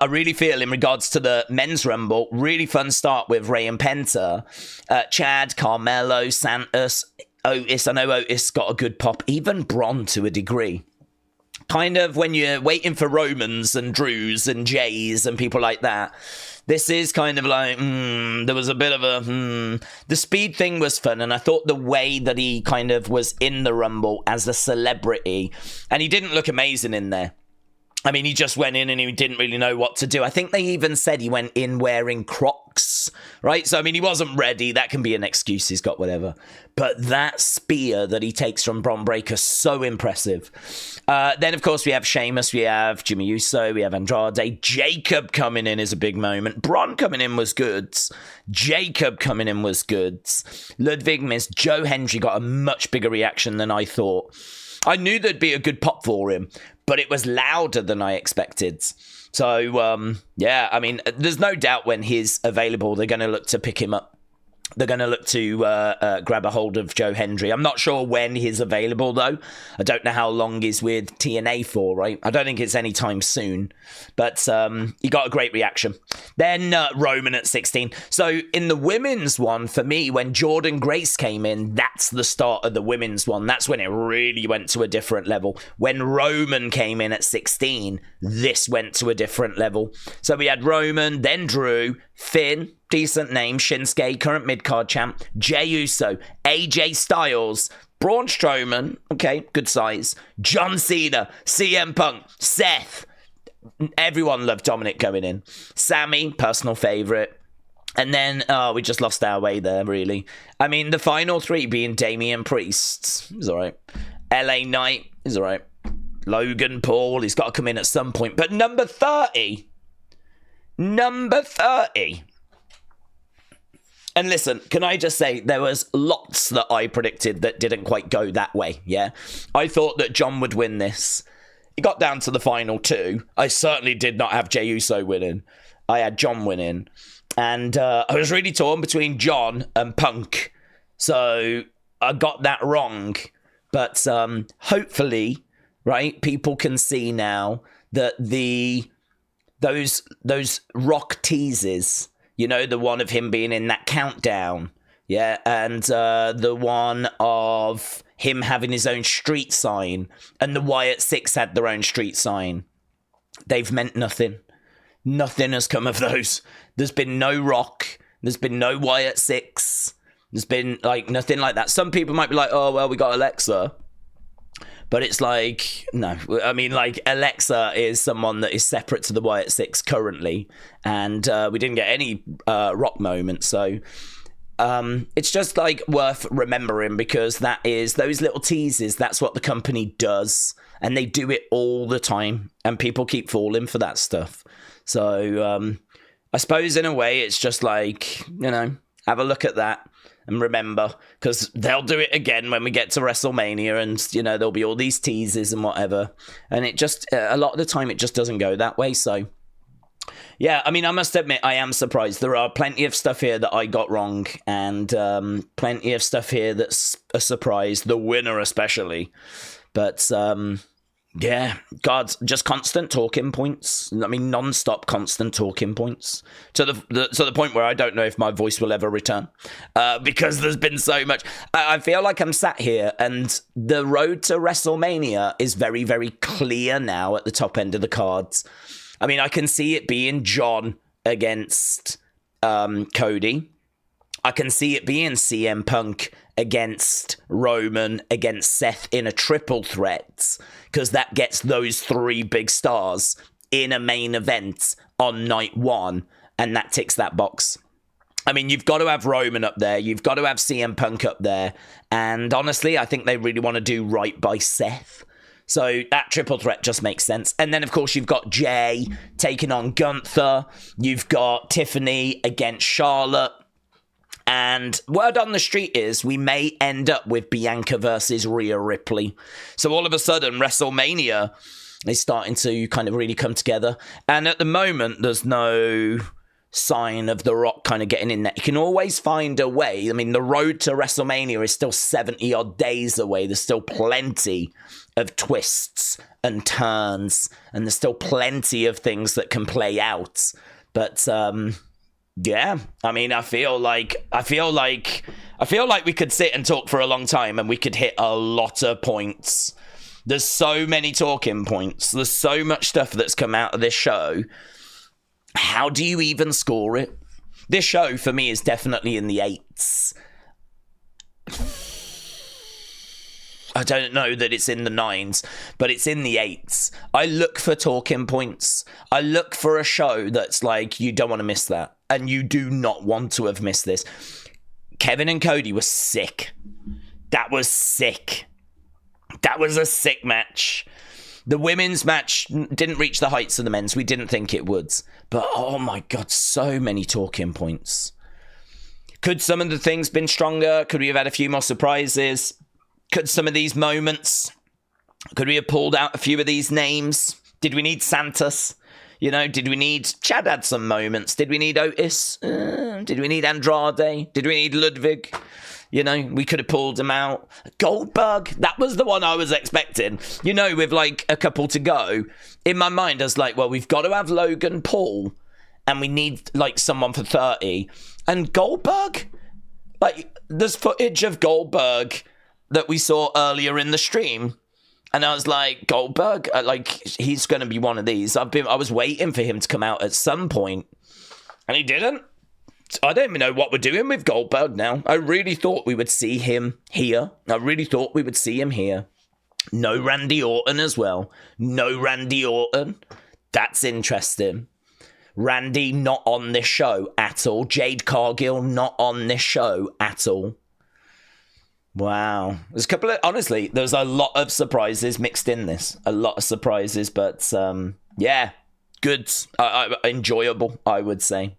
I really feel in regards to the men's rumble, really fun start with Ray and Penta, Chad, Carmelo, Santos, Otis. I know Otis got a good pop, even Braun to a degree. Kind of when you're waiting for Romans and Drews and Jays and people like that, this is kind of like, there was a bit of a, The speed thing was fun, and I thought the way that he kind of was in the Rumble as a celebrity, and he didn't look amazing in there. I mean, he just went in and he didn't really know what to do. I think they even said he went in wearing Crocs, right? So, I mean, he wasn't ready. That can be an excuse. He's got whatever. But that spear that he takes from Bron Breakker, so impressive. Then, of course, we have Sheamus, we have Jimmy Uso, we have Andrade. Jacob coming in is a big moment. Braun coming in was good. Jacob coming in was good. Ludwig missed. Joe Hendry got a much bigger reaction than I thought. I knew there'd be a good pop for him, but it was louder than I expected. So, yeah, I mean, there's no doubt when he's available, they're going to look to pick him up. They're going to look to grab a hold of Joe Hendry. I'm not sure when he's available, though. I don't know how long he's with TNA for, right? I don't think it's anytime soon. But he got a great reaction. Then Roman at 16. So in the women's one, for me, when Jordan Grace came in, that's the start of the women's one. That's when it really went to a different level. When Roman came in at 16, this went to a different level. So we had Roman, then Drew, Finn, decent name, Shinsuke, current mid-card champ, Jey Uso, AJ Styles, Braun Strowman, okay, good size, John Cena, CM Punk, Seth. Everyone loved Dominic going in. Sammy, personal favourite. And then, we just lost our way there, really. I mean, the final three being Damian Priest is all right. LA Knight is all right. Logan Paul, he's got to come in at some point. But number 30. And listen, can I just say, there was lots that I predicted that didn't quite go that way, yeah? I thought that John would win this. He got down to the final two. I certainly did not have Jey Uso winning. I had John winning. And I was really torn between John and Punk. So I got that wrong. But hopefully, right, people can see now that those Rock teases, you know, the one of him being in that countdown, yeah, and the one of him having his own street sign, and the Wyatt Six had their own street sign. They've meant nothing. Nothing has come of those. There's been no Rock. There's been no Wyatt Six. There's been, like, nothing like that. Some people might be like, oh, well, we got Alexa. But it's like, no. I mean, like, Alexa is someone that is separate to the Wyatt Six currently. And we didn't get any Rock moments. So it's just, like, worth remembering, because that is, those little teases, that's what the company does. And they do it all the time. And people keep falling for that stuff. So I suppose in a way it's just like, you know, have a look at that. And remember, because they'll do it again when we get to WrestleMania, and, you know, there'll be all these teases and whatever. And it just, a lot of the time, it just doesn't go that way. So, yeah, I mean, I must admit, I am surprised. There are plenty of stuff here that I got wrong, and plenty of stuff here that's a surprise, the winner especially. But, yeah, God, just constant talking points. I mean, non-stop constant talking points to the point where I don't know if my voice will ever return, because there's been so much. I feel like I'm sat here, and the road to WrestleMania is very, very clear now at the top end of the cards. I mean, I can see it being John against Cody. I can see it being CM Punk against Roman, against Seth in a triple threat, because that gets those three big stars in a main event on night one, and that ticks that box. I mean, you've got to have Roman up there, you've got to have CM Punk up there, and honestly, I think they really want to do right by Seth. So that triple threat just makes sense. And then, of course, you've got Jay taking on Gunther, you've got Tiffany against Charlotte. And word on the street is we may end up with Bianca versus Rhea Ripley. So all of a sudden, WrestleMania is starting to kind of really come together. And at the moment, there's no sign of The Rock kind of getting in there. You can always find a way. I mean, the road to WrestleMania is still 70 odd days away. There's still plenty of twists and turns, and there's still plenty of things that can play out. But yeah, I mean, I feel like we could sit and talk for a long time, and we could hit a lot of points. There's so many talking points. There's so much stuff that's come out of this show. How do you even score it? This show, for me, is definitely in the 8s. I don't know that it's in the 9s, but it's in the 8s. I look for talking points. I look for a show that's like, you don't want to miss that. And you do not want to have missed this. Kevin and Cody was sick. That was sick. That was a sick match. The women's match didn't reach the heights of the men's. We didn't think it would. But, oh my God, so many talking points. Could some of the things been stronger? Could we have had a few more surprises? Could some of these moments, could we have pulled out a few of these names? Did we need Santos? You know, did we need... Chad had some moments. Did we need Otis? Did we need Andrade? Did we need Ludwig? You know, we could have pulled him out. Goldberg, that was the one I was expecting. You know, with like a couple to go, in my mind, I was like, well, we've got to have Logan Paul, and we need like someone for 30. And Goldberg, like, there's footage of Goldberg that we saw earlier in the stream. And I was like, Goldberg, like, he's going to be one of these. I was waiting for him to come out at some point, and he didn't. I don't even know what we're doing with Goldberg now. I really thought we would see him here. No Randy Orton as well. No Randy Orton. That's interesting. Randy not on this show at all. Jade Cargill not on this show at all. Wow. There's a couple of... Honestly, there's a lot of surprises mixed in this. A lot of surprises, but yeah. Good. Enjoyable, I would say.